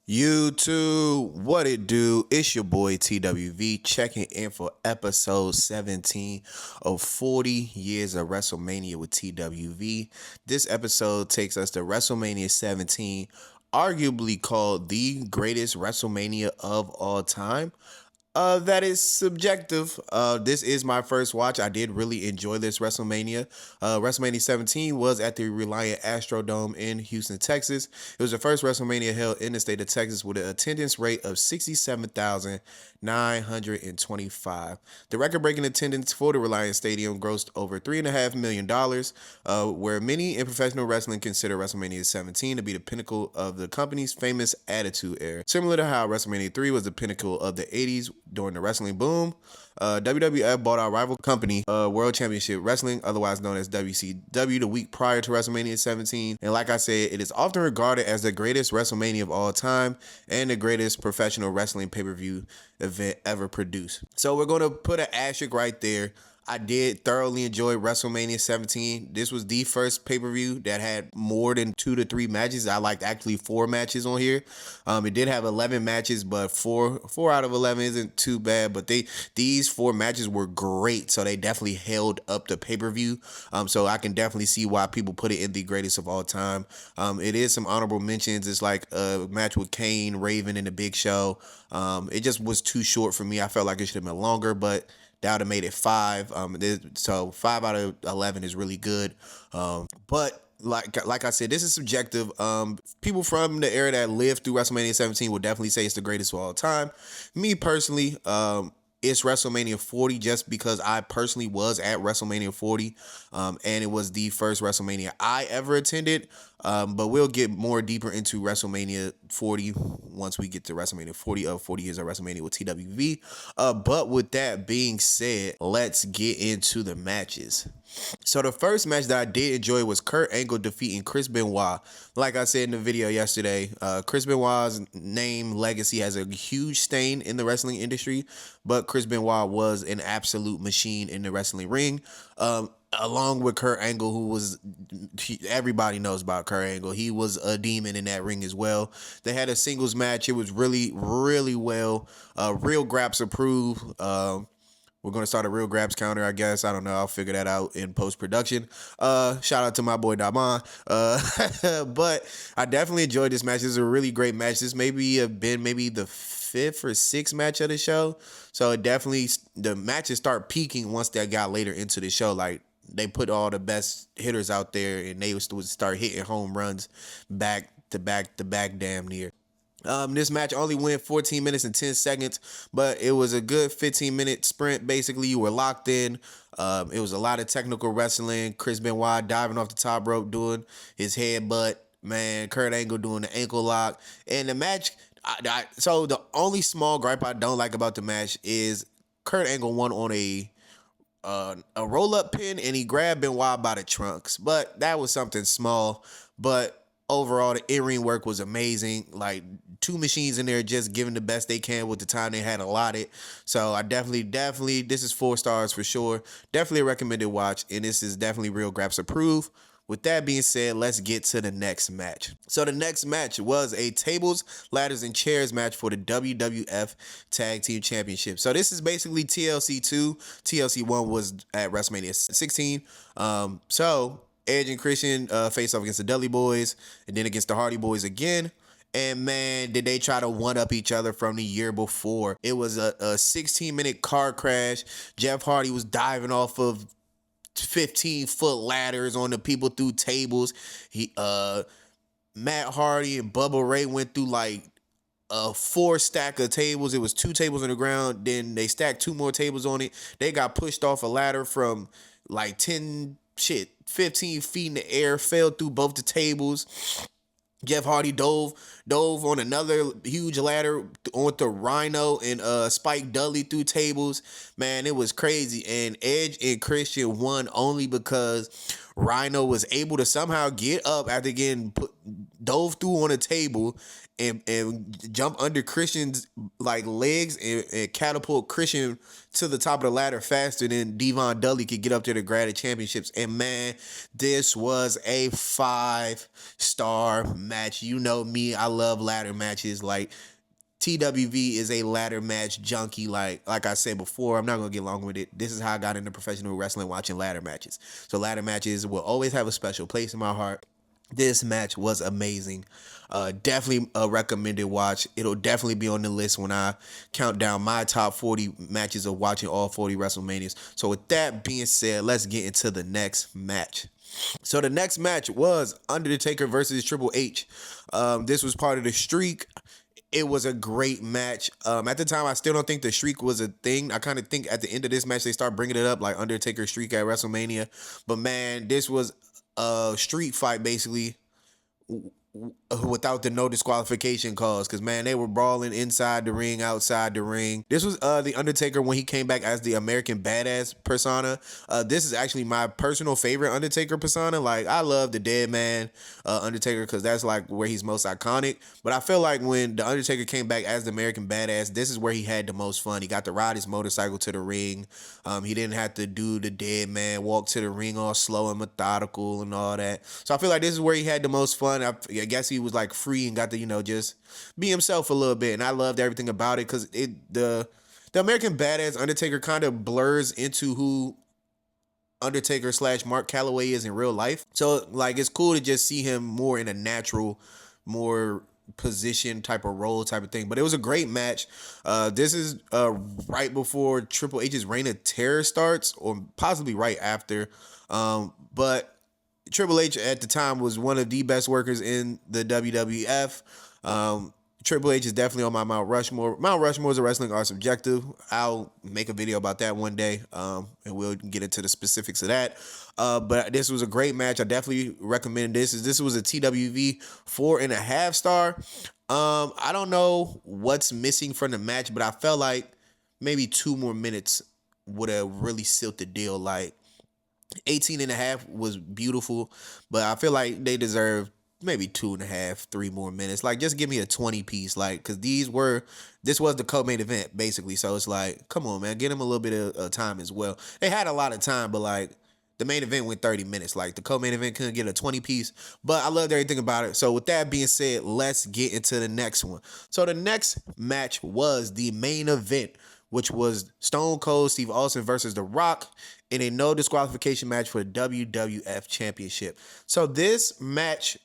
YouTube, what it do? It's your boy TWV checking in for episode 17 of 40 years of Wrestlemania with TWV. This episode takes us to Wrestlemania 17, arguably called the greatest Wrestlemania of all time. That is subjective. This is my first watch. I did really enjoy this Wrestlemania. Wrestlemania 17 was at the Reliant Astrodome in Houston, Texas. It was the first Wrestlemania held in the state of Texas with an attendance rate of 67,925. The record-breaking attendance for the Reliant Stadium grossed over $3.5 million, where many in professional wrestling consider WrestleMania 17 to be the pinnacle of the company's famous Attitude Era. Similar to how WrestleMania 3 was the pinnacle of the 80s during the wrestling boom, WWF bought our rival company, World Championship Wrestling, otherwise known as WCW, the week prior to WrestleMania 17. And like I said, it is often regarded as the greatest WrestleMania of all time and the greatest professional wrestling pay-per-view event ever produced. So we're going to put an asterisk right there. I did thoroughly enjoy WrestleMania 17. This was the first pay-per-view that had more than 2 to 3 matches. I liked actually 4 matches on here. It did have 11 matches, but four out of 11 isn't too bad. But these 4 matches were great, so they definitely held up the pay-per-view. So I can definitely see why people put it in the greatest of all time. It is some honorable mentions. It's like a match with Kane, Raven, and the Big Show. It just was too short for me. I felt like it should have been longer, but that would have made it 5. So 5 out of 11 is really good. But like I said, this is subjective. People from the era that lived through WrestleMania 17 will definitely say it's the greatest of all time. Me personally, it's WrestleMania 40 just because I personally was at WrestleMania 40, and it was the first WrestleMania I ever attended. But we'll get more deeper into WrestleMania 40 once we get to WrestleMania 40 of 40 years of WrestleMania with TWV. But with that being said, let's get into the matches. So the first match that I did enjoy was Kurt Angle defeating Chris Benoit. Like I said in the video yesterday, Chris Benoit's name legacy has a huge stain in the wrestling industry, but Chris Benoit was an absolute machine in the wrestling ring. Along with Kurt Angle, everybody knows about Kurt Angle. He was a demon in that ring as well. They had a singles match. It was really, really well. Real Graps approved. We're going to start a Real Grabs counter, I guess. I don't know. I'll figure that out in post-production. Shout out to my boy Daman. But I definitely enjoyed this match. This is a really great match. This may have been the 5th or 6th match of the show. So it definitely, the matches start peaking once they got later into the show. Like, they put all the best hitters out there, and they would start hitting home runs back to back damn near. This match only went 14 minutes and 10 seconds, but it was a good 15-minute sprint. Basically, you were locked in. It was a lot of technical wrestling. Chris Benoit diving off the top rope, doing his headbutt. Man, Kurt Angle doing the ankle lock. And the match, so the only small gripe I don't like about the match is Kurt Angle won on a roll-up pin, and he grabbed Benoit by the trunks. But that was something small. But overall, the in-ring work was amazing. Like, 2 machines in there just giving the best they can with the time they had allotted. So I definitely, this is 4 stars for sure. Definitely a recommended watch, and this is definitely Real Graps approved. With that being said, let's get to the next match. So the next match was a tables, ladders, and chairs match for the WWF Tag Team Championship. So this is basically TLC 2. TLC 1 was at WrestleMania 16. So Edge and Christian face off against the Dudley Boys and then against the Hardy Boys again. And man, did they try to one-up each other from the year before. It was a 16-minute car crash. Jeff Hardy was diving off of 15-foot ladders on the people through tables. Matt Hardy and Bubba Ray went through like a 4 stack of tables. It was 2 tables on the ground. Then they stacked 2 more tables on it. They got pushed off a ladder from like 15 feet in the air, fell through both the tables. Jeff Hardy dove on another huge ladder onto Rhino and Spike Dudley through tables. Man, it was crazy. And Edge and Christian won only because Rhino was able to somehow get up after getting dove through on a table and jump under Christian's like legs and catapult Christian to the top of the ladder faster than Devon Dudley could get up there to grab the championships. And man, this was a 5-star match. You know me, I love ladder matches. Like TWV is a ladder match junkie. Like I said before, I'm not gonna get long with it. This is how I got into professional wrestling, watching ladder matches. So ladder matches will always have a special place in my heart. This match was amazing. Definitely a recommended watch. It'll definitely be on the list when I count down my top 40 matches of watching all 40 WrestleManias. So with that being said, let's get into the next match. So the next match was Undertaker versus Triple H. This was part of the streak. It was a great match. At the time, I still don't think the streak was a thing. I kind of think at the end of this match, they start bringing it up like Undertaker streak at WrestleMania. But man, this was a street fight basically without the no disqualification cause, because man, they were brawling inside the ring, outside the ring. This was the Undertaker when he came back as the American Badass persona. This is actually my personal favorite Undertaker persona. Like, I love the Dead Man Undertaker because that's like where he's most iconic. But I feel like when the Undertaker came back as the American Badass, this is where he had the most fun. He got to ride his motorcycle to the ring. He didn't have to do the Dead Man walk to the ring all slow and methodical and all that. So I feel like this is where he had the most fun. I guess he was like free and got to, just be himself a little bit. And I loved everything about it because the American Badass Undertaker kind of blurs into who Undertaker / Mark Calloway is in real life. So like, it's cool to just see him more in a natural, more position type of role type of thing. But it was a great match. This is right before Triple H's Reign of Terror starts, or possibly right after. But Triple H at the time was one of the best workers in the WWF. Triple H is definitely on my Mount Rushmore. Mount Rushmores of wrestling are subjective. I'll make a video about that one day, and we'll get into the specifics of that. But this was a great match. I definitely recommend this. This was a TWV 4.5 star. I don't know what's missing from the match, but I felt like maybe 2 more minutes would have really sealed the deal. Like, 18.5 was beautiful, but I feel like they deserve maybe 2.5, 3 more minutes. Like, just give me a 20 piece, like, because this was the co-main event basically. So it's like, come on, man, get them a little bit of time as well. They had a lot of time, but like, the main event went 30 minutes. Like, the co-main event couldn't get a 20 piece, but I loved everything about it. So with that being said, let's get into the next one. So the next match was the main event, which was Stone Cold Steve Austin versus The Rock in a no disqualification match for the WWF Championship. So this match,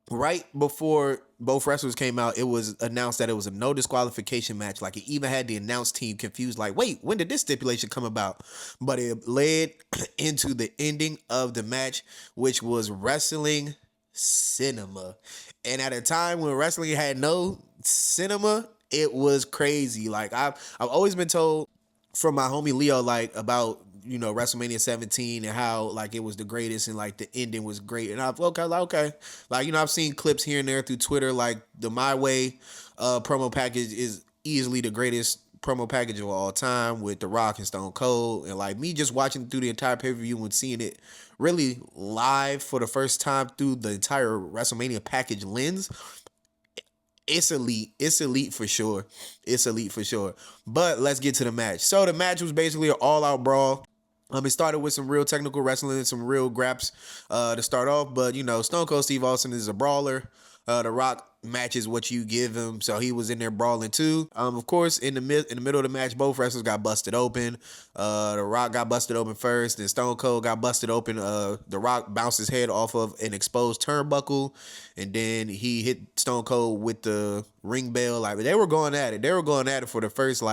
right before both wrestlers came out, it was announced that it was a no disqualification match. Like, it even had the announce team confused, like, wait, when did this stipulation come about? But it led into the ending of the match, which was wrestling cinema. And at a time when wrestling had no cinema, it was crazy. Like, I've always been told from my homie Leo, like, about, WrestleMania 17 and how, like, it was the greatest and, like, the ending was great. And I've, okay. Like, I've seen clips here and there through Twitter, like, the My Way promo package is easily the greatest promo package of all time with The Rock and Stone Cold. And, like, me just watching through the entire pay-per-view and seeing it really live for the first time through the entire WrestleMania package lens, it's elite. It's elite for sure. It's elite for sure. But let's get to the match. So the match was basically an all-out brawl. It started with some real technical wrestling and some real graps to start off. But, Stone Cold Steve Austin is a brawler. The Rock matches what you give him, so he was in there brawling too. Of course, in the middle of the match, both wrestlers got busted open. The Rock got busted open first, then Stone Cold got busted open. The Rock bounced his head off of an exposed turnbuckle, and then he hit Stone Cold with the ring bell. Like, they were going at it. They were going at it for the first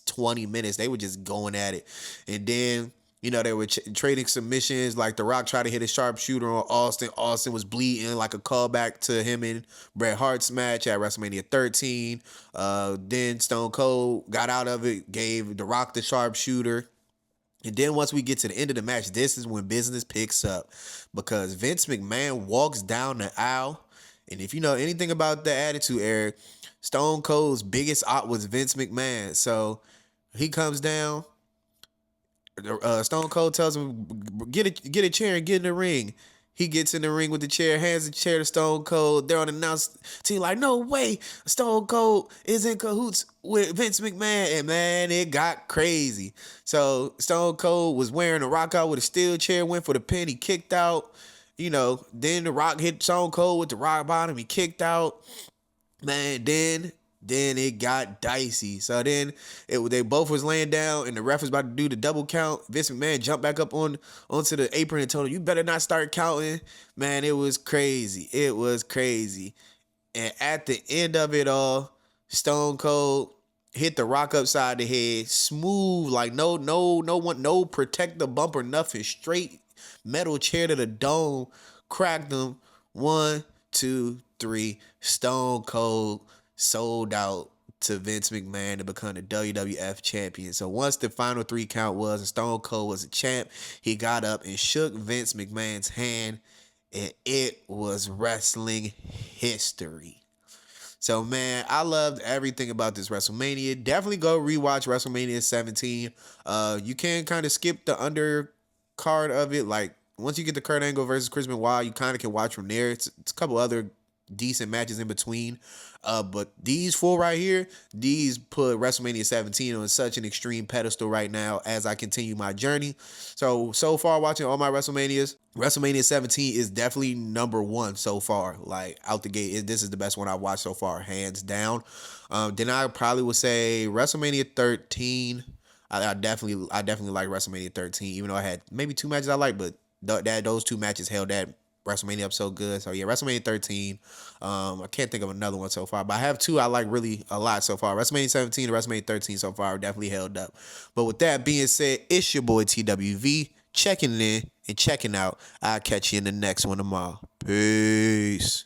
20 minutes. They were just going at it, and then they were trading submissions. Like, The Rock tried to hit a sharpshooter on Austin. Austin was bleeding, like a callback to him and Bret Hart's match at WrestleMania 13. Then Stone Cold got out of it, gave The Rock the sharpshooter. And then once we get to the end of the match, this is when business picks up, because Vince McMahon walks down the aisle. And if you know anything about the Attitude Era, Stone Cold's biggest op was Vince McMahon. So he comes down. Stone Cold tells him, get a chair and get in the ring. He gets in the ring with the chair, hands the chair to Stone Cold. They're on the announce team like, no way, Stone Cold is in cahoots with Vince McMahon. And man, it got crazy. So Stone Cold was wearing a Rock out with a steel chair, went for the pin, he kicked out. Then the Rock hit Stone Cold with the rock bottom, he kicked out. Man, then it got dicey. So then they both was laying down and the ref was about to do the double count. Vince McMahon jumped back up onto the apron and told him, you better not start counting. Man, it was crazy. It was crazy. And at the end of it all, Stone Cold hit the Rock upside the head, smooth, like no protect the bump or nothing. Straight metal chair to the dome, cracked him. 1, 2, 3. Stone Cold sold out to Vince McMahon to become the WWF champion. So once the final 3 count was and Stone Cold was a champ, he got up and shook Vince McMahon's hand, and it was wrestling history. So man, I loved everything about this WrestleMania. Definitely go rewatch WrestleMania 17. You can kind of skip the undercard of it. Like once you get the Kurt Angle versus Chris Benoit, you kind of can watch from there. It's a couple other decent matches in between. But these 4 right here, these put WrestleMania 17 on such an extreme pedestal right now as I continue my journey. So far watching all my WrestleManias, WrestleMania 17 is definitely number 1 so far. Like out the gate, this is the best one I've watched so far, hands down. Then I probably would say WrestleMania 13. I definitely like WrestleMania 13, even though I had maybe 2 matches I like, but those 2 matches held that WrestleMania up so good. So yeah, WrestleMania 13. I can't think of another one so far, but I have 2 I like really a lot so far. WrestleMania 17 and WrestleMania 13 so far are definitely held up. But with that being said, it's your boy TWV checking in and checking out. I'll catch you in the next one tomorrow. Peace.